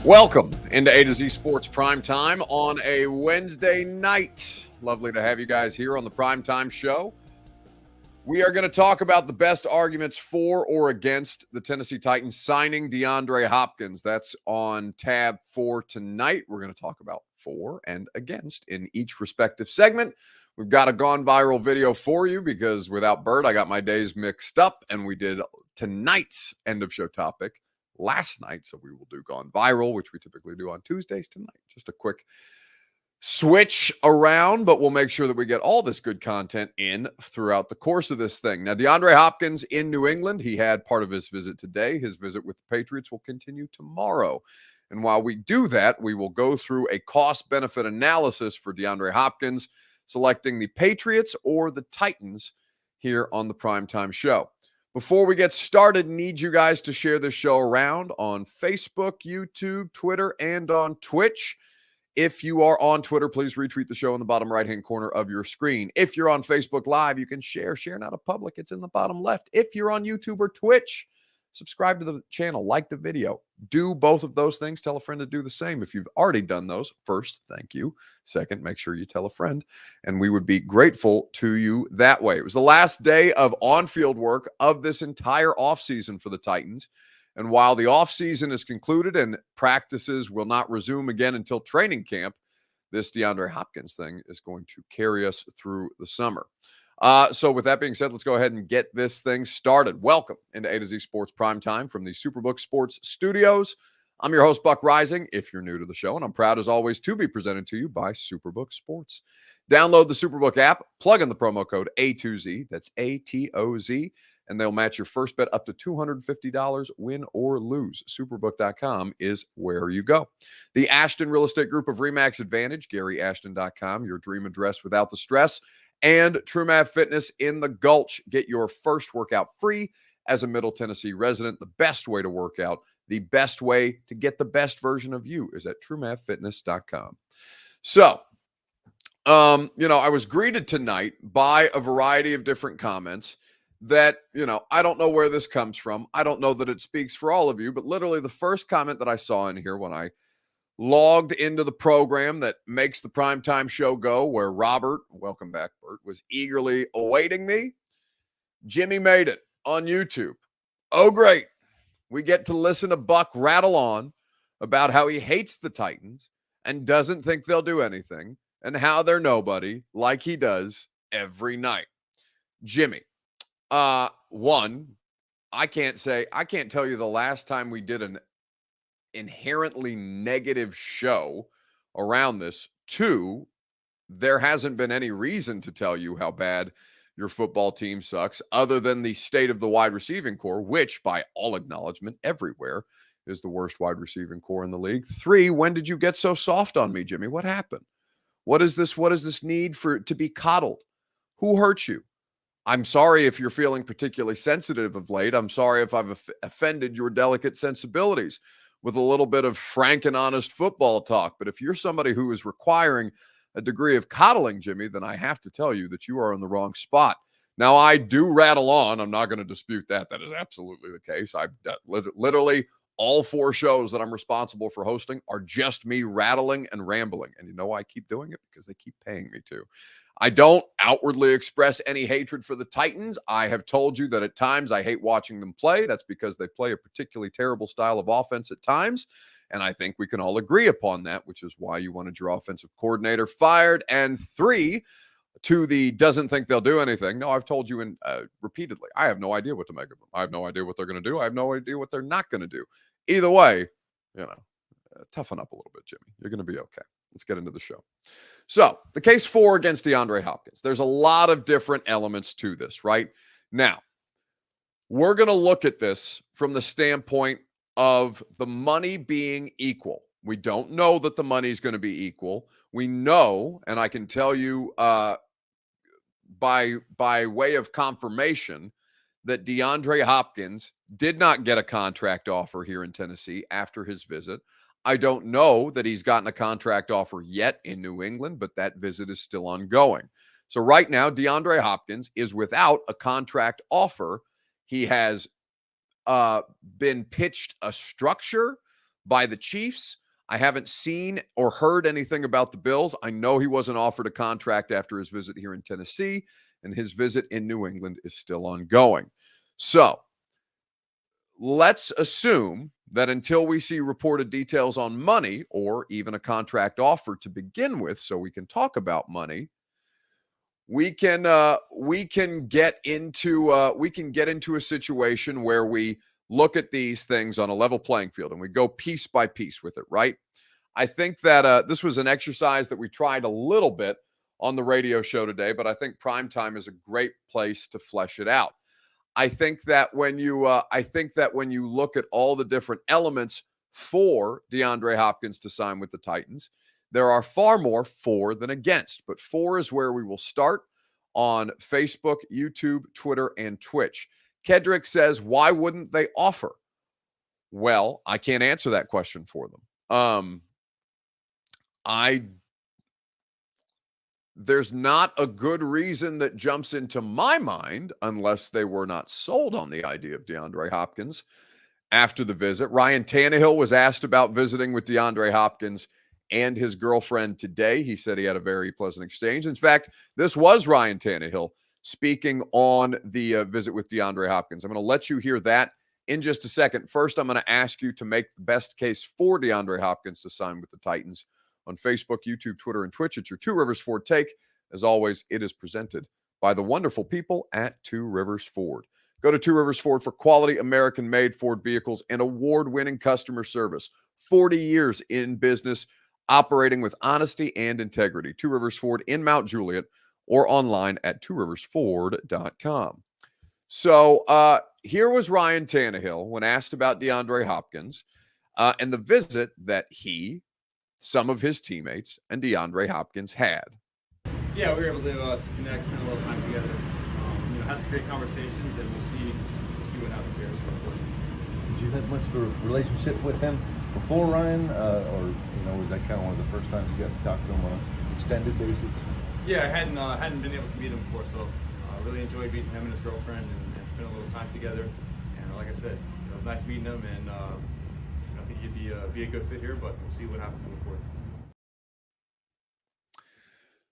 Welcome into A to Z Sports Primetime on a Wednesday night. Lovely to have you guys here on the Primetime Show. We are going to talk about the best arguments for or against the Tennessee Titans signing DeAndre Hopkins. That's on tab 4 tonight. We're going to talk about for and against in each respective segment. We've got a gone viral video for you because without Bert, I got my days mixed up, and we did tonight's end of show topic last night. So we will do gone viral, which we typically do on Tuesdays tonight. Just a quick switch around, but we'll make sure that we get all this good content in throughout the course of this thing. Now, DeAndre Hopkins in New England, he had part of his visit today. His visit with the Patriots will continue tomorrow. And while we do that, we will go through a cost-benefit analysis for DeAndre Hopkins, selecting the Patriots or the Titans here on the Primetime Show. Before we get started, need you guys to share this show around on Facebook, YouTube, Twitter, and on Twitch. If you are on Twitter, please retweet the show in the bottom right-hand corner of your screen. If you're on Facebook Live, you can share. Share not a public. It's in the bottom left. If you're on YouTube or Twitch, subscribe to the channel, like the video. Do both of those things. Tell a friend to do the same. If you've already done those, first, thank you. Second, make sure you tell a friend, and we would be grateful to you that way. It was the last day of on-field work of this entire offseason for the Titans. And while the offseason is concluded and practices will not resume again until training camp, this DeAndre Hopkins thing is going to carry us through the summer. So with that being said, let's go ahead and get this thing started. Welcome into A to Z Sports Primetime from the Superbook Sports Studios. I'm your host, Buck Rising, if you're new to the show, and I'm proud as always to be presented to you by Superbook Sports. Download the Superbook app, plug in the promo code A2Z, that's A-T-O-Z, and they'll match your first bet up to $250, win or lose. Superbook.com is where you go. The Ashton Real Estate Group of RE/MAX Advantage, GaryAshton.com, your dream address without the stress, and TrueMath Fitness in the Gulch. Get your first workout free as a Middle Tennessee resident. The best way to work out, the best way to get the best version of you is at TrueMathFitness.com. So, I was greeted tonight by a variety of different comments that, I don't know where this comes from. I don't know that it speaks for all of you, but literally the first comment that I saw in here when I logged into the program that makes the Primetime Show go, where Robert, welcome back, Bert, was eagerly awaiting me. Jimmy made it on YouTube. Oh, great. We get to listen to Buck rattle on about how he hates the Titans and doesn't think they'll do anything and how they're nobody like he does every night. Jimmy, one, I can't tell you the last time we did an inherently negative show around this. Two, there hasn't been any reason to tell you how bad your football team sucks other than the state of the wide receiving core, which by all acknowledgement everywhere is the worst wide receiving core in the league. Three, when did you get so soft on me, Jimmy? What happened? What is this need to be coddled? Who hurt you? I'm sorry if you're feeling particularly sensitive of late. I'm sorry if I've offended your delicate sensibilities with a little bit of frank and honest football talk. But if you're somebody who is requiring a degree of coddling, Jimmy, then I have to tell you that you are in the wrong spot. Now, I do rattle on. I'm not going to dispute that. That is absolutely the case. I've literally all 4 shows that I'm responsible for hosting are just me rattling and rambling. And you know why I keep doing it? Because they keep paying me to. I don't outwardly express any hatred for the Titans. I have told you that at times I hate watching them play. That's because they play a particularly terrible style of offense at times. And I think we can all agree upon that, which is why you wanted your offensive coordinator fired. And 3, to the doesn't think they'll do anything. No, I've told you repeatedly, I have no idea what to make of them. I have no idea what they're going to do. I have no idea what they're not going to do. Either way, toughen up a little bit, Jimmy. You're going to be okay. Let's get into the show. So the case for against DeAndre Hopkins, there's a lot of different elements to this, right? Now, we're going to look at this from the standpoint of the money being equal. We don't know that the money is going to be equal. We know, and I can tell you by way of confirmation, that DeAndre Hopkins did not get a contract offer here in Tennessee after his visit. I don't know that he's gotten a contract offer yet in New England, but that visit is still ongoing. So right now, DeAndre Hopkins is without a contract offer. He has been pitched a structure by the Chiefs. I haven't seen or heard anything about the Bills. I know he wasn't offered a contract after his visit here in Tennessee, and his visit in New England is still ongoing. So let's assume that until we see reported details on money or even a contract offer to begin with, so we can talk about money, we can get into a situation where we look at these things on a level playing field and we go piece by piece with it, right? I think that this was an exercise that we tried a little bit on the radio show today, but I think primetime is a great place to flesh it out. I think that when you look at all the different elements for DeAndre Hopkins to sign with the Titans, there are far more for than against, but for is where we will start on Facebook, YouTube, Twitter, and Twitch. Kedrick says, why wouldn't they offer? Well, I can't answer that question for them. There's not a good reason that jumps into my mind unless they were not sold on the idea of DeAndre Hopkins after the visit. Ryan Tannehill was asked about visiting with DeAndre Hopkins and his girlfriend today. He said he had a very pleasant exchange. In fact, this was Ryan Tannehill speaking on the visit with DeAndre Hopkins. I'm going to let you hear that in just a second. First, I'm going to ask you to make the best case for DeAndre Hopkins to sign with the Titans. On Facebook, YouTube, Twitter, and Twitch, it's your Two Rivers Ford take. As always, it is presented by the wonderful people at Two Rivers Ford. Go to Two Rivers Ford for quality American-made Ford vehicles and award-winning customer service. 40 years in business, operating with honesty and integrity. Two Rivers Ford in Mount Juliet or online at tworiversford.com. So here was Ryan Tannehill when asked about DeAndre Hopkins and the visit that he, some of his teammates, and DeAndre Hopkins had. Yeah, we were able to connect, spend a little time together. Had some great conversations, and we'll see what happens here. Did you have much of a relationship with him before, Ryan, or was that kind of one of the first times you got to talk to him on an extended basis? Yeah, I hadn't been able to meet him before, so I really enjoyed meeting him and his girlfriend and spent a little time together. And like I said, it was nice meeting him, and I think he'd be a good fit here, but we'll see what happens moving forward.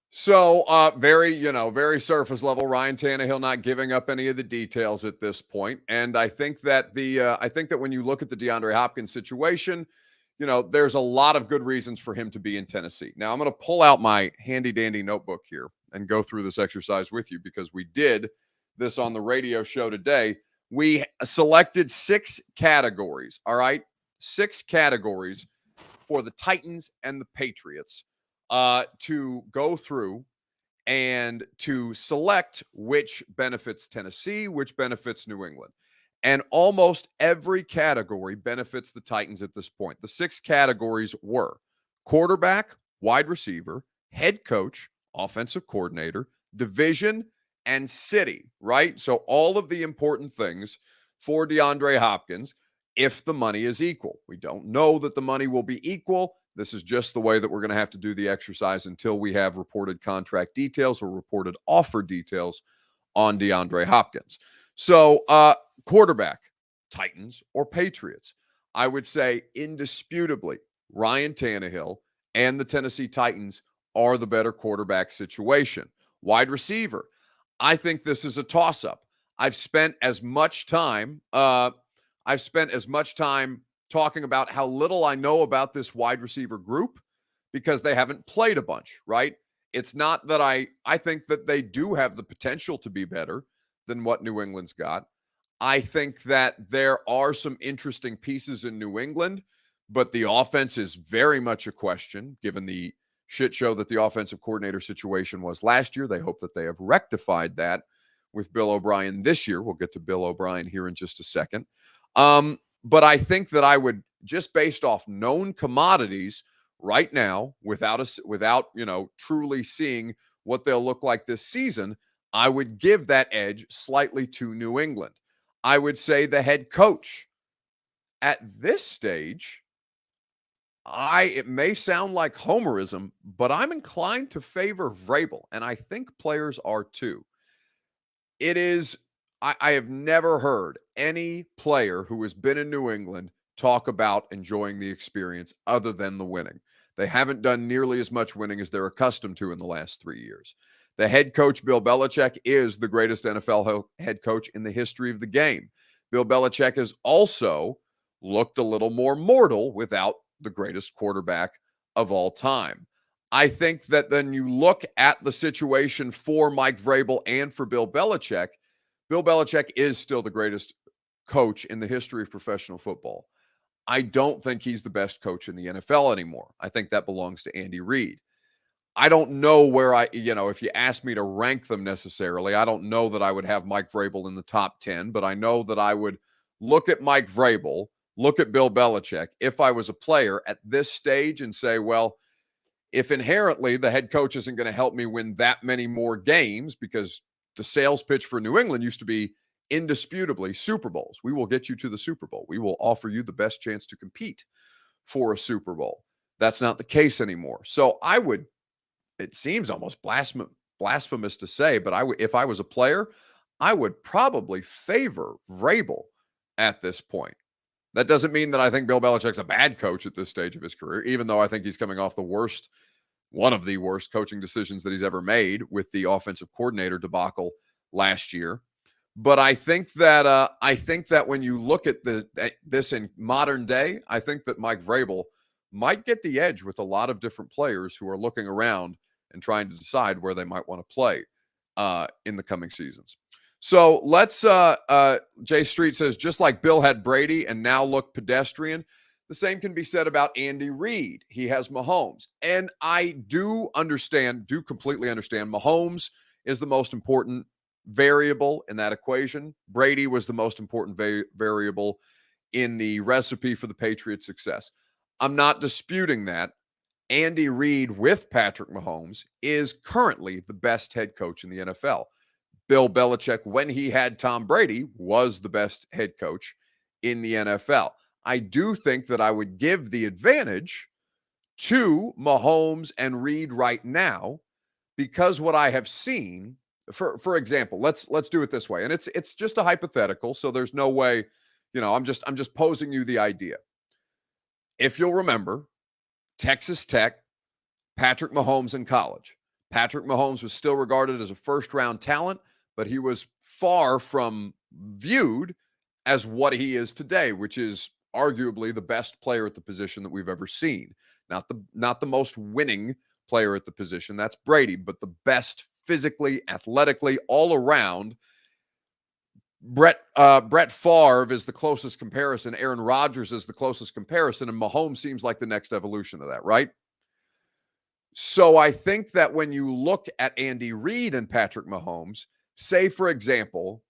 So very surface level. Ryan Tannehill not giving up any of the details at this point. And I think that when you look at the DeAndre Hopkins situation, there's a lot of good reasons for him to be in Tennessee. Now I'm going to pull out my handy dandy notebook here and go through this exercise with you because we did this on the radio show today. We selected 6 categories. All right. 6 categories for the Titans and the Patriots to go through and to select which benefits Tennessee, which benefits New England. And almost every category benefits the Titans at this point. The 6 categories were quarterback, wide receiver, head coach, offensive coordinator, division, and city, right? So all of the important things for DeAndre Hopkins if the money is equal. We don't know that the money will be equal. This is just the way that we're going to have to do the exercise until we have reported contract details or reported offer details on DeAndre Hopkins. So quarterback, Titans or Patriots? I would say indisputably Ryan Tannehill and the Tennessee Titans are the better quarterback situation. Wide receiver, I think this is a toss-up. I've spent as much time talking about how little I know about this wide receiver group because they haven't played a bunch, right? It's not that I think that they do have the potential to be better than what New England's got. I think that there are some interesting pieces in New England, but the offense is very much a question given the shit show that the offensive coordinator situation was last year. They hope that they have rectified that with Bill O'Brien this year. We'll get to Bill O'Brien here in just a second. But I think that I would, just based off known commodities right now, without truly seeing what they'll look like this season, I would give that edge slightly to New England. I would say the head coach at this stage, it may sound like homerism, but I'm inclined to favor Vrabel, and I think players are too. It is, I have never heard any player who has been in New England talk about enjoying the experience other than the winning. They haven't done nearly as much winning as they're accustomed to in the last 3 years. The head coach, Bill Belichick, is the greatest NFL head coach in the history of the game. Bill Belichick has also looked a little more mortal without the greatest quarterback of all time. I think that then you look at the situation for Mike Vrabel and for Bill Belichick is still the greatest coach in the history of professional football. I don't think he's the best coach in the NFL anymore. I think that belongs to Andy Reid. I don't know where if you ask me to rank them necessarily, I don't know that I would have Mike Vrabel in the top 10, but I know that I would look at Mike Vrabel, look at Bill Belichick, if I was a player at this stage and say, well, if inherently the head coach isn't going to help me win that many more games, because the sales pitch for New England used to be indisputably Super Bowls. We will get you to the Super Bowl. We will offer you the best chance to compete for a Super Bowl. That's not the case anymore. So it seems almost blasphemous to say, but if I was a player, I would probably favor Vrabel at this point. That doesn't mean that I think Bill Belichick's a bad coach at this stage of his career, even though I think he's coming off one of the worst coaching decisions that he's ever made with the offensive coordinator debacle last year. But I think that when you look at this in modern day, I think that Mike Vrabel might get the edge with a lot of different players who are looking around and trying to decide where they might want to play in the coming seasons. So let's, Jay Street says, just like Bill had Brady and now look pedestrian, the same can be said about Andy Reid. He has Mahomes. And I do completely understand Mahomes is the most important variable in that equation. Brady was the most important variable in the recipe for the Patriots' success. I'm not disputing that. Andy Reid with Patrick Mahomes is currently the best head coach in the NFL. Bill Belichick, when he had Tom Brady, was the best head coach in the NFL. I do think that I would give the advantage to Mahomes and Reid right now, because what I have seen, for example, let's do it this way. And it's just a hypothetical, so there's no way, I'm just posing you the idea. If you'll remember, Texas Tech, Patrick Mahomes in college. Patrick Mahomes was still regarded as a first-round talent, but he was far from viewed as what he is today, which is arguably the best player at the position that we've ever seen. Not the most winning player at the position, that's Brady, but the best physically, athletically, all around. Brett Favre is the closest comparison. Aaron Rodgers is the closest comparison, and Mahomes seems like the next evolution of that, right? So I think that when you look at Andy Reid and Patrick Mahomes, say, for example,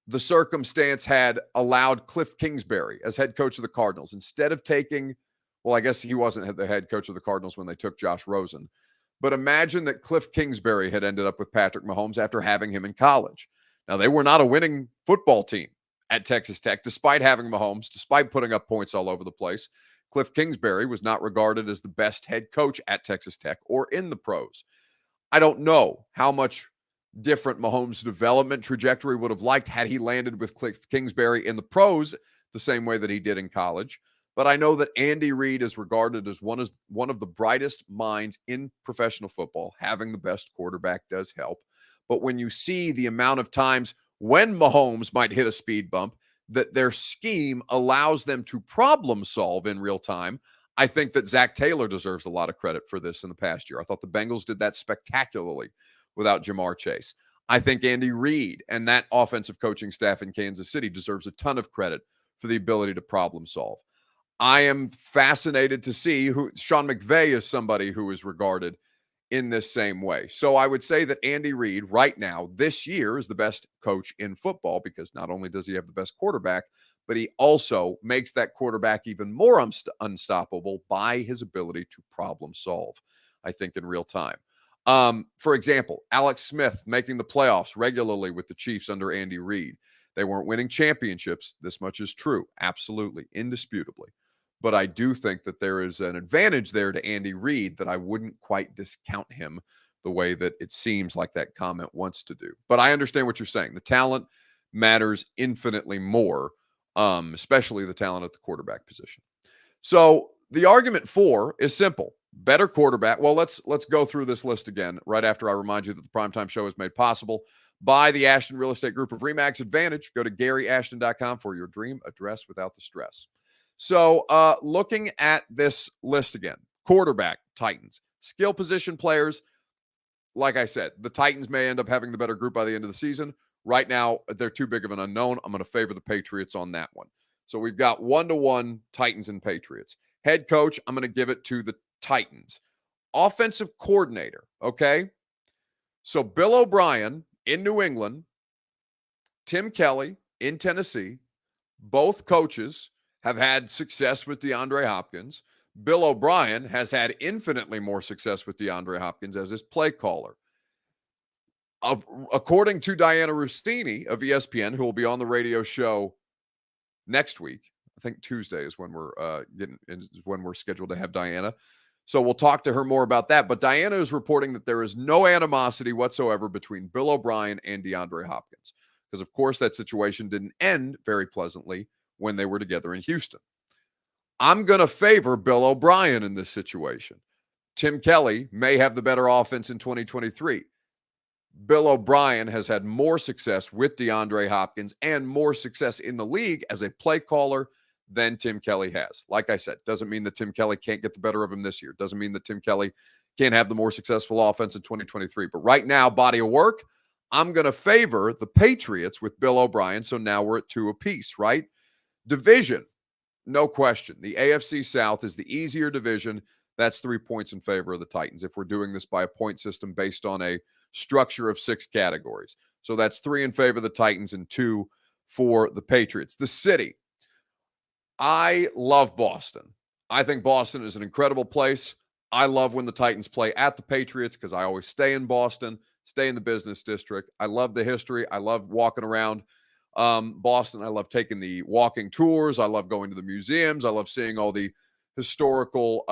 the circumstance had allowed Cliff Kingsbury as head coach of the Cardinals, instead of taking, well, I guess he wasn't the head coach of the Cardinals when they took Josh Rosen, but imagine that Cliff Kingsbury had ended up with Patrick Mahomes after having him in college. Now, they were not a winning football team at Texas Tech, despite having Mahomes, despite putting up points all over the place. Cliff Kingsbury was not regarded as the best head coach at Texas Tech or in the pros. I don't know how much different Mahomes' development trajectory would have liked had he landed with Cliff Kingsbury in the pros the same way that he did in college. But I know that Andy Reid is regarded as one of the brightest minds in professional football. Having the best quarterback does help. But when you see the amount of times when Mahomes might hit a speed bump, that their scheme allows them to problem solve in real time, I think that Zach Taylor deserves a lot of credit for this in the past year. I thought the Bengals did that spectacularly without Jamar Chase. I think Andy Reid and that offensive coaching staff in Kansas City deserves a ton of credit for the ability to problem solve. I am fascinated to see who Sean McVay is, somebody who is regarded in this same way. So I would say that Andy Reid right now, this year, is the best coach in football, because not only does he have the best quarterback, but he also makes that quarterback even more unstoppable by his ability to problem solve, I think, in real time. For example, Alex Smith making the playoffs regularly with the Chiefs under Andy Reid. They weren't winning championships. This much is true. Absolutely. Indisputably. but I do think that there is an advantage there to Andy Reid that I wouldn't quite discount him the way that it seems like that comment wants to do. But I understand what you're saying. The talent matters infinitely more, especially the talent at the quarterback position. So the argument for is simple. Better quarterback. Well, let's go through this list again right after I remind you that the Primetime Show is made possible by the Ashton Real Estate Group of RE/MAX Advantage. Go to GaryAshton.com for your dream address without the stress. So looking at this list again, quarterback, Titans, skill position players. Like I said, the Titans may end up having the better group by the end of the season. Right now, they're too big of an unknown. I'm going to favor the Patriots on that one. So we've got 1-1 Titans and Patriots. Head coach, I'm going to give it to the Titans. Offensive coordinator, okay? So Bill O'Brien in New England, Tim Kelly in Tennessee, both coaches have had success with DeAndre Hopkins. Bill O'Brien has had infinitely more success with DeAndre Hopkins as his play caller. According to Diana Russini of ESPN, who will be on the radio show next week, I think Tuesday is when we're scheduled to have Diana. So we'll talk to her more about that. But Diana is reporting that there is no animosity whatsoever between Bill O'Brien and DeAndre Hopkins, because of course that situation didn't end very pleasantly when they were together in Houston. I'm going to favor Bill O'Brien in this situation. Tim Kelly may have the better offense in 2023. Bill O'Brien has had more success with DeAndre Hopkins and more success in the league as a play caller than Tim Kelly has. Like I said, doesn't mean that Tim Kelly can't get the better of him this year. Doesn't mean that Tim Kelly can't have the more successful offense in 2023. But right now, body of work, I'm going to favor the Patriots with Bill O'Brien. So now we're at 2 apiece, right? Division. No question. The AFC South is the easier division. That's 3 points in favor of the Titans if we're doing this by a point system based on a structure of 6 categories. So that's 3 in favor of the Titans and 2 for the Patriots. The city. I love Boston. I think Boston is an incredible place. I love when the Titans play at the Patriots because I always stay in Boston, stay in the business district. I love the history. I love walking around Boston. I love taking the walking tours. I love going to the museums. I love seeing all the historical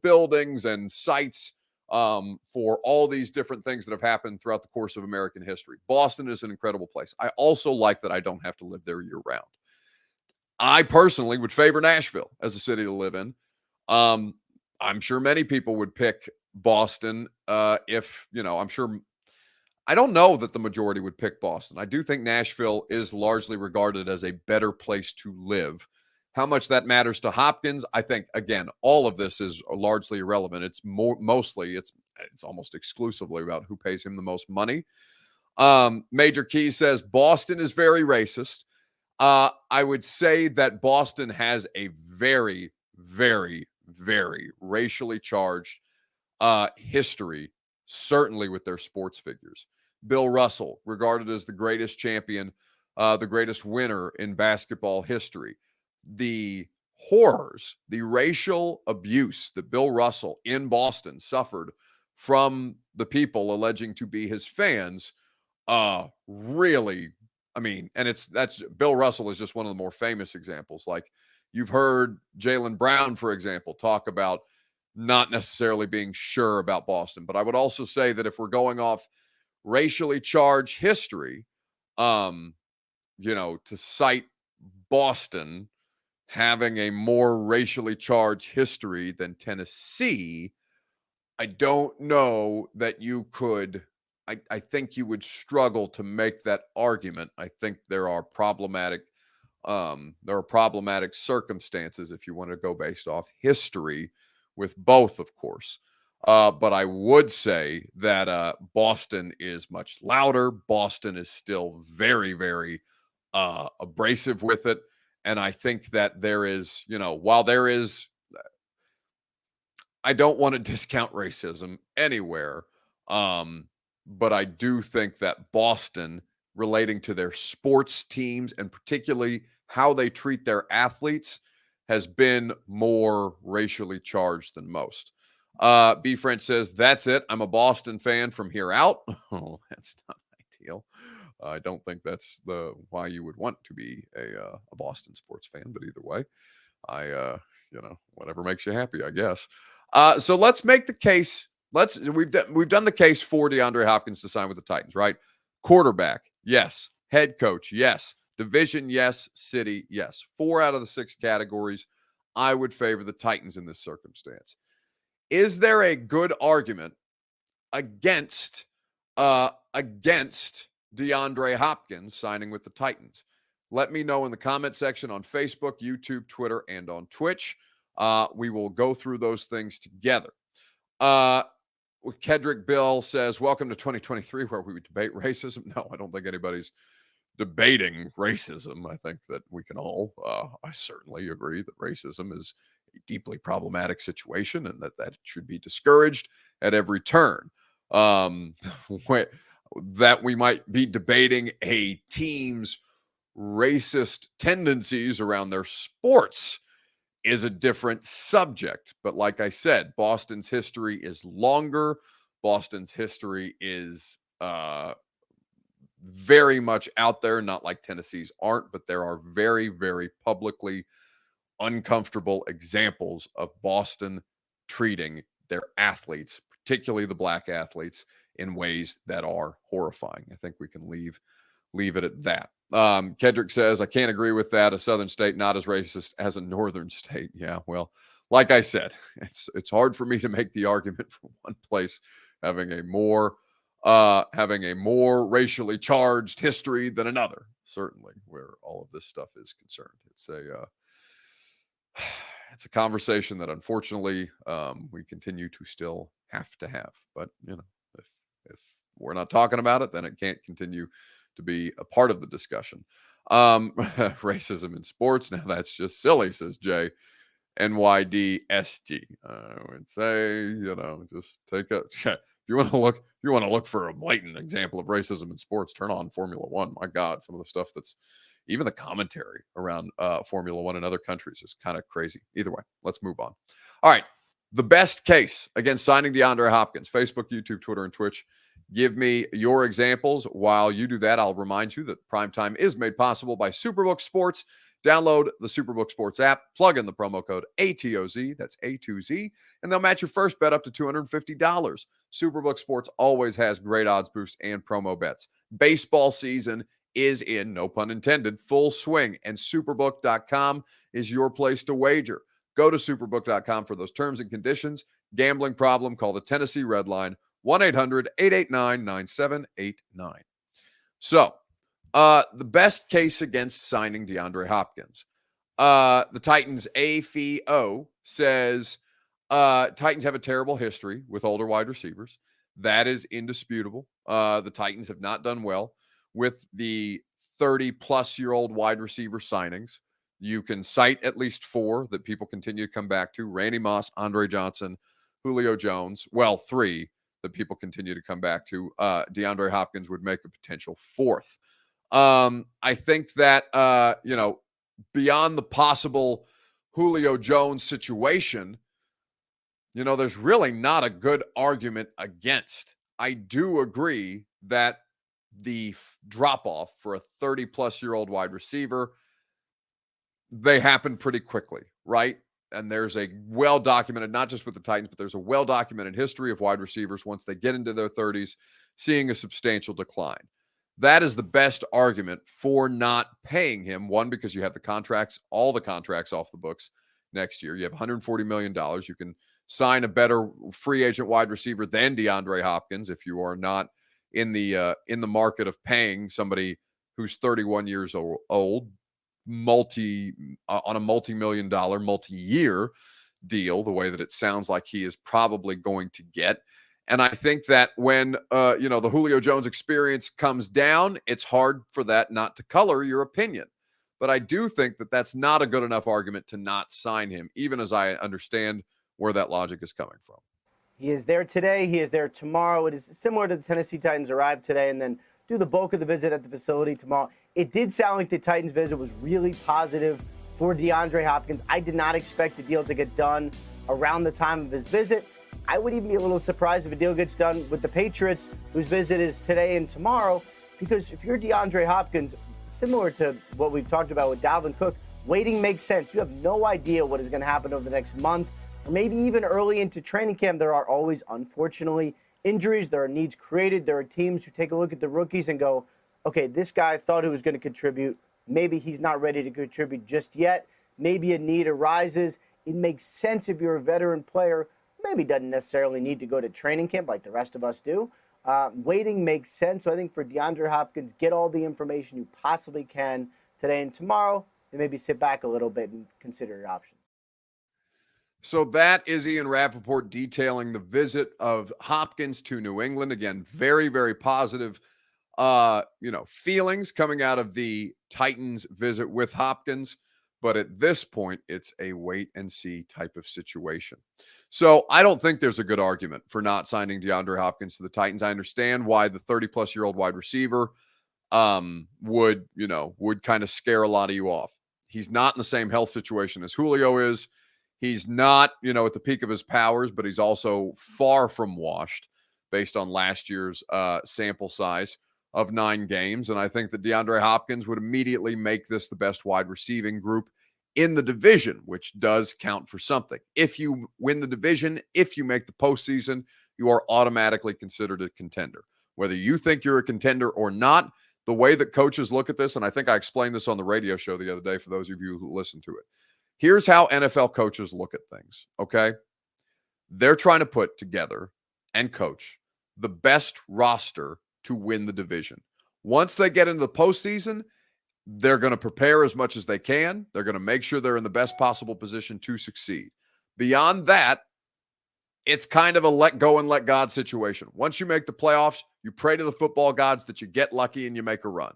buildings and sites for all these different things that have happened throughout the course of American history. Boston is an incredible place. I also like that I don't have to live there year round. I personally would favor Nashville as a city to live in. I'm sure many people would pick Boston I'm sure. I don't know that the majority would pick Boston. I do think Nashville is largely regarded as a better place to live. How much that matters to Hopkins, I think, again, all of this is largely irrelevant. It's it's almost exclusively about who pays him the most money. Major Key says Boston is very racist. I would say that Boston has a very, very, very racially charged history, certainly with their sports figures. Bill Russell, regarded as the greatest champion, the greatest winner in basketball history. The horrors, the racial abuse that Bill Russell in Boston suffered from the people alleging to be his fans, really, that's Bill Russell is just one of the more famous examples. Like you've heard Jaylen Brown, for example, talk about not necessarily being sure about Boston. But I would also say that if we're going off racially charged history, to cite Boston having a more racially charged history than Tennessee, I don't know that you could. I think you would struggle to make that argument. I think there are problematic circumstances if you want to go based off history with both, of course. But I would say that Boston is much louder. Boston is still very, very abrasive with it. And I think that there is, while there is, I don't want to discount racism anywhere. But I do think that Boston, relating to their sports teams and particularly how they treat their athletes, has been more racially charged than most. B. French says, that's it. I'm a Boston fan from here out. Oh, that's not ideal. I don't think that's why you would want to be a Boston sports fan, but either way. Whatever makes you happy, I guess. So let's make the case. We've done the case for DeAndre Hopkins to sign with the Titans, right? Quarterback, yes. Head coach, yes. Division, yes. City, yes. 4 out of the 6 categories, I would favor the Titans in this circumstance. Is there a good argument against DeAndre Hopkins signing with the Titans? Let me know in the comment section on Facebook, YouTube, Twitter, and on Twitch. We will go through those things together. Kedrick Bill says, welcome to 2023 where we debate racism. No, I don't think anybody's debating racism. I think that we can all, I certainly agree that racism is a deeply problematic situation and that should be discouraged at every turn. That we might be debating a team's racist tendencies around their sports is a different subject. But like I said, Boston's history is longer. Boston's history is very much out there, not like Tennessee's aren't, but there are very, very publicly uncomfortable examples of Boston treating their athletes, particularly the black athletes, in ways that are horrifying. I think we can leave it at that. Kedrick says, I can't agree with that. A southern state not as racist as a northern state. Yeah, well, like I said, it's hard for me to make the argument for one place having a more racially charged history than another, certainly, where all of this stuff is concerned. It's a conversation that unfortunately we continue to still have to have. But if we're not talking about it, then it can't continue to be a part of the discussion. Racism in sports, now that's just silly, says Jay. NYDST. I would say, just take a if you want to look for a blatant example of racism in sports, turn on Formula One. My God, some of the stuff that's even the commentary around Formula One in other countries is kind of crazy. Either way, let's move on. All right. The best case against signing DeAndre Hopkins, Facebook, YouTube, Twitter, and Twitch. Give me your examples. While you do that, I'll remind you that Primetime is made possible by Superbook Sports. Download the Superbook Sports app, plug in the promo code ATOZ, that's A2Z, and they'll match your first bet up to $250. Superbook Sports always has great odds boosts and promo bets. Baseball season is in, no pun intended, full swing, and Superbook.com is your place to wager. Go to Superbook.com for those terms and conditions. Gambling problem, call the Tennessee Red Line, 1-800-889-9789. So, the best case against signing DeAndre Hopkins. The Titans AFO says Titans have a terrible history with older wide receivers. That is indisputable. The Titans have not done well with the 30-plus-year-old wide receiver signings. You can cite at least 4 that people continue to come back to. Randy Moss, Andre Johnson, Julio Jones. Well, 3 that people continue to come back to. DeAndre Hopkins would make a potential 4th. I think that, beyond the possible Julio Jones situation, there's really not a good argument against. I do agree that the drop-off for a 30-plus-year-old wide receiver, they happen pretty quickly, right? And there's a well-documented, not just with the Titans, but there's a well-documented history of wide receivers once they get into their 30s, seeing a substantial decline. That is the best argument for not paying him. One, because you have all the contracts off the books next year. You have $140 million. You can sign a better free agent wide receiver than DeAndre Hopkins if you are not in the market of paying somebody who's 31 years old, on a multi-million-dollar, multi-year deal, the way that it sounds like he is probably going to get. And I think that when, the Julio Jones experience comes down, it's hard for that not to color your opinion. But I do think that that's not a good enough argument to not sign him, even as I understand where that logic is coming from. He is there today. He is there tomorrow. It is similar to the Tennessee Titans arrive today and then do the bulk of the visit at the facility tomorrow. It did sound like the Titans visit was really positive for DeAndre Hopkins. I did not expect the deal to get done around the time of his visit. I would even be a little surprised if a deal gets done with the Patriots, whose visit is today and tomorrow, because if you're DeAndre Hopkins, similar to what we've talked about with Dalvin Cook, waiting makes sense. You have no idea what is going to happen over the next month, or maybe even early into training camp. There are always, unfortunately, injuries. There are needs created. There are teams who take a look at the rookies and go, okay, this guy thought he was going to contribute. Maybe he's not ready to contribute just yet. Maybe a need arises. It makes sense if you're a veteran player. Maybe doesn't necessarily need to go to training camp like the rest of us do. Waiting makes sense. So I think for DeAndre Hopkins, get all the information you possibly can today and tomorrow, and maybe sit back a little bit and consider your options. So that is Ian Rappaport detailing the visit of Hopkins to New England. Again, very, very positive, feelings coming out of the Titans visit with Hopkins. But at this point, it's a wait and see type of situation. So I don't think there's a good argument for not signing DeAndre Hopkins to the Titans. I understand why the 30-plus-year-old wide receiver would kind of scare a lot of you off. He's not in the same health situation as Julio is. He's not, at the peak of his powers, but he's also far from washed based on last year's sample size of 9 games. And I think that DeAndre Hopkins would immediately make this the best wide receiving group in the division, which does count for something. If you win the division, if you make the postseason, you are automatically considered a contender. Whether you think you're a contender or not, the way that coaches look at this, and I think I explained this on the radio show the other day for those of you who listen to it. Here's how NFL coaches look at things, okay? They're trying to put together and coach the best roster to win the division. Once they get into the postseason, they're going to prepare as much as they can. They're going to make sure they're in the best possible position to succeed. Beyond that, it's kind of a let go and let God situation. Once you make the playoffs, you pray to the football gods that you get lucky and you make a run.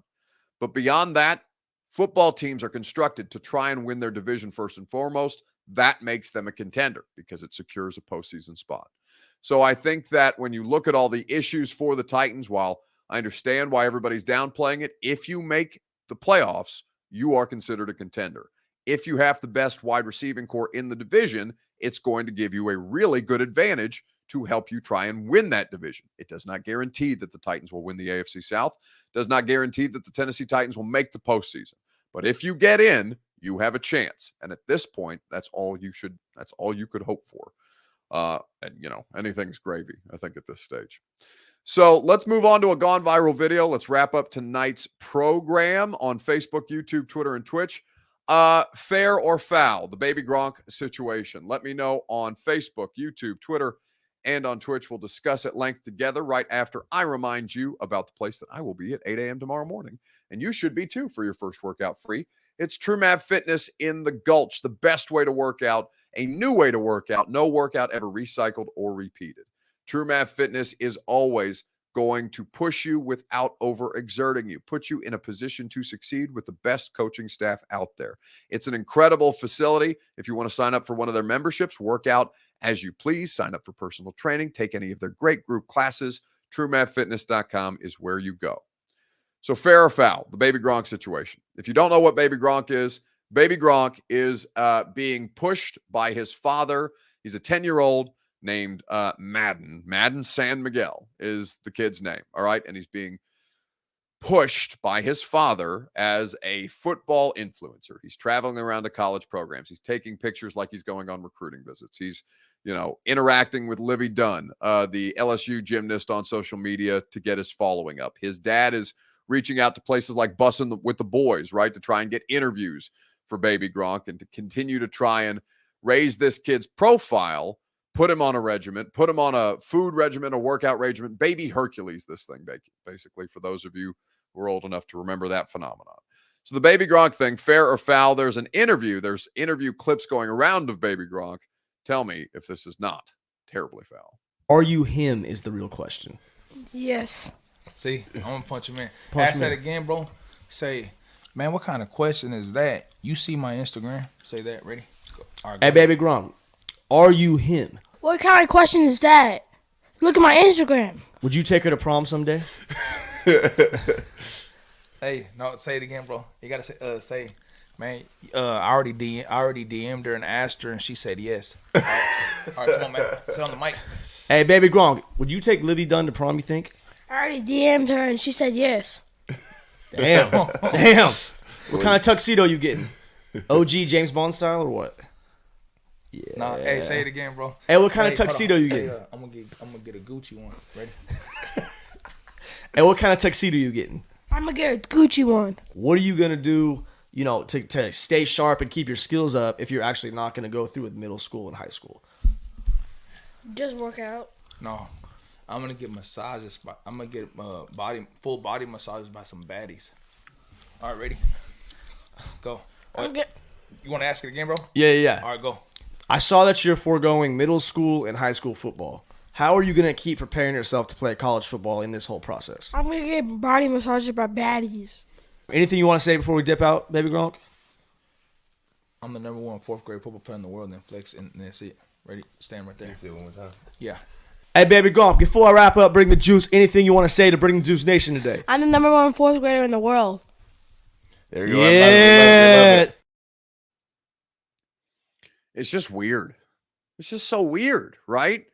But beyond that, football teams are constructed to try and win their division first and foremost. That makes them a contender because it secures a postseason spot. So I think that when you look at all the issues for the Titans, while I understand why everybody's downplaying it, if you make the playoffs, you are considered a contender. If you have the best wide receiving core in the division, it's going to give you a really good advantage to help you try and win that division. It does not guarantee that the Titans will win the AFC South. Does not guarantee that the Tennessee Titans will make the postseason. But if you get in, you have a chance. And at this point, that's all you could hope for. Anything's gravy, I think, at this stage. So let's move on to a gone viral video. Let's wrap up tonight's program on Facebook, YouTube, Twitter, and Twitch. Fair or foul, the Baby Gronk situation. Let me know on Facebook, YouTube, Twitter, and on Twitch. We'll discuss at length together right after I remind you about the place that I will be at 8 a.m. tomorrow morning. And you should be too for your first workout free. It's TrueMap Fitness in the Gulch, the best way to work out, a new way to work out, no workout ever recycled or repeated. TrueMap Fitness is always going to push you without overexerting you, put you in a position to succeed with the best coaching staff out there. It's an incredible facility. If you want to sign up for one of their memberships, work out as you please, sign up for personal training, take any of their great group classes, TrueMapFitness.com is where you go. So fair or foul, the Baby Gronk situation. If you don't know what Baby Gronk is being pushed by his father. He's a 10-year-old named Madden San Miguel is the kid's name, all right? And he's being pushed by his father as a football influencer. He's traveling around to college programs. He's taking pictures like he's going on recruiting visits. He's, interacting with Livy Dunn, the LSU gymnast, on social media to get his following up. His dad is reaching out to places like Bussin' with the Boys, right, to try and get interviews for Baby Gronk and to continue to try and raise this kid's profile, put him on a regimen, put him on a food regimen, a workout regimen, Baby Hercules, this thing, basically, for those of you who are old enough to remember that phenomenon. So the Baby Gronk thing, fair or foul, there's interview clips going around of Baby Gronk. Tell me if this is not terribly foul. Are you him is the real question. Yes. See, I'm going to punch him in. Ask that again, bro. Say, man, what kind of question is that? You see my Instagram. Say that. Ready? Go. All right, hey, Baby Gronk, are you him? What kind of question is that? Look at my Instagram. Would you take her to prom someday? Hey, no, say it again, bro. You got to say, man, I already DM'd her and asked her, and she said yes. All right, come on, man. Say on the mic. Hey, Baby Gronk, would you take Livy Dunn to prom, you think? I already DM'd her, and she said yes. Damn. Damn. What kind of tuxedo you getting? OG James Bond style or what? Yeah. Nah, hey, say it again, bro. Hey, what kind of tuxedo you getting? I'm gonna get a Gucci one. Ready? Hey, what kind of tuxedo you getting? I'm gonna get a Gucci one. What are you gonna do, to stay sharp and keep your skills up if you're actually not gonna go through with middle school and high school? Just work out. No, I'm gonna get massages. I'm gonna get full body massages by some baddies. All right, ready? Go. You want to ask it again, bro? Yeah. All right, go. I saw that you're foregoing middle school and high school football. How are you going to keep preparing yourself to play college football in this whole process? I'm gonna get body massages by baddies. Anything you want to say before we dip out, Baby Gronk? I'm the number 1 fourth grade football player in the world, and flex, and that's it. Ready? Stand right there. Say it one more time. Yeah. Hey, Baby Gronk, before I wrap up, bring the juice. Anything you want to say to bring the Juice Nation today? I'm the number 1 fourth grader in the world. There you go. Yeah. It's just weird. It's just so weird, right?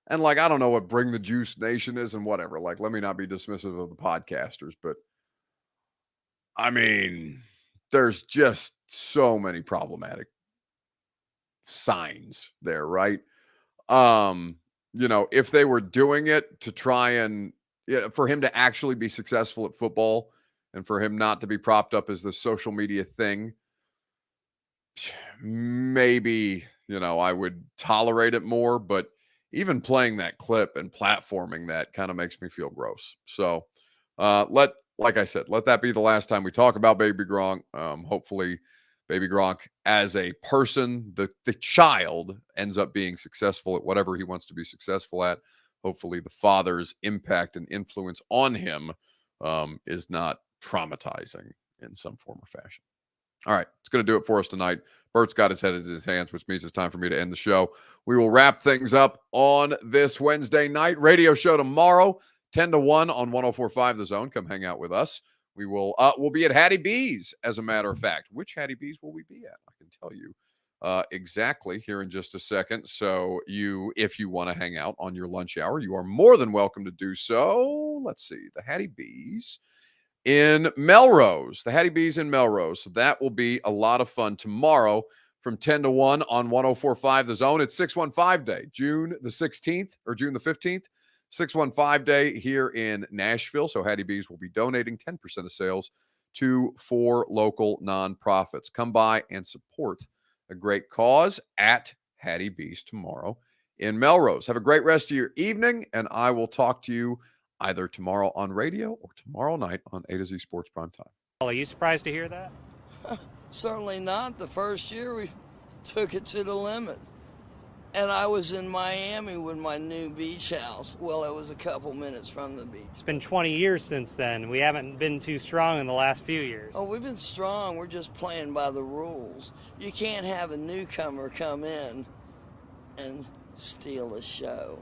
And like, I don't know what Bring the Juice Nation is and whatever. Like, let me not be dismissive of the podcasters, but I mean, there's just so many problematic signs there, right? If they were doing it to try and for him to actually be successful at football and for him not to be propped up as the social media thing, maybe, I would tolerate it more, but even playing that clip and platforming that kind of makes me feel gross. So like I said, let that be the last time we talk about Baby Gronk. Hopefully Baby Gronk as a person, the child ends up being successful at whatever he wants to be successful at. Hopefully the father's impact and influence on him is not traumatizing in some form or fashion. All right, it's going to do it for us tonight. Bert's got his head in his hands, which means it's time for me to end the show. We will wrap things up on this Wednesday night. Radio show tomorrow, 10 to 1 on 104.5 The Zone. Come hang out with us. We'll be at Hattie B's, as a matter of fact. Which Hattie B's will we be at? I can tell you exactly here in just a second. So if you want to hang out on your lunch hour, you are more than welcome to do so. Let's see, the Hattie B's in Melrose, the Hattie B's in Melrose. So that will be a lot of fun tomorrow from 10 to 1 on 104.5 The Zone. It's 615 Day, June the 16th or June the 15th. 615 Day here in Nashville. So Hattie B's will be donating 10% of sales to 4 local nonprofits. Come by and support a great cause at Hattie B's tomorrow in Melrose. Have a great rest of your evening, and I will talk to you either tomorrow on radio or tomorrow night on A to Z Sports Primetime. Are you surprised to hear that? Certainly not. The first year we took it to the limit. And I was in Miami with my new beach house. Well, it was a couple minutes from the beach. It's been 20 years since then. We haven't been too strong in the last few years. Oh, we've been strong. We're just playing by the rules. You can't have a newcomer come in and steal a show.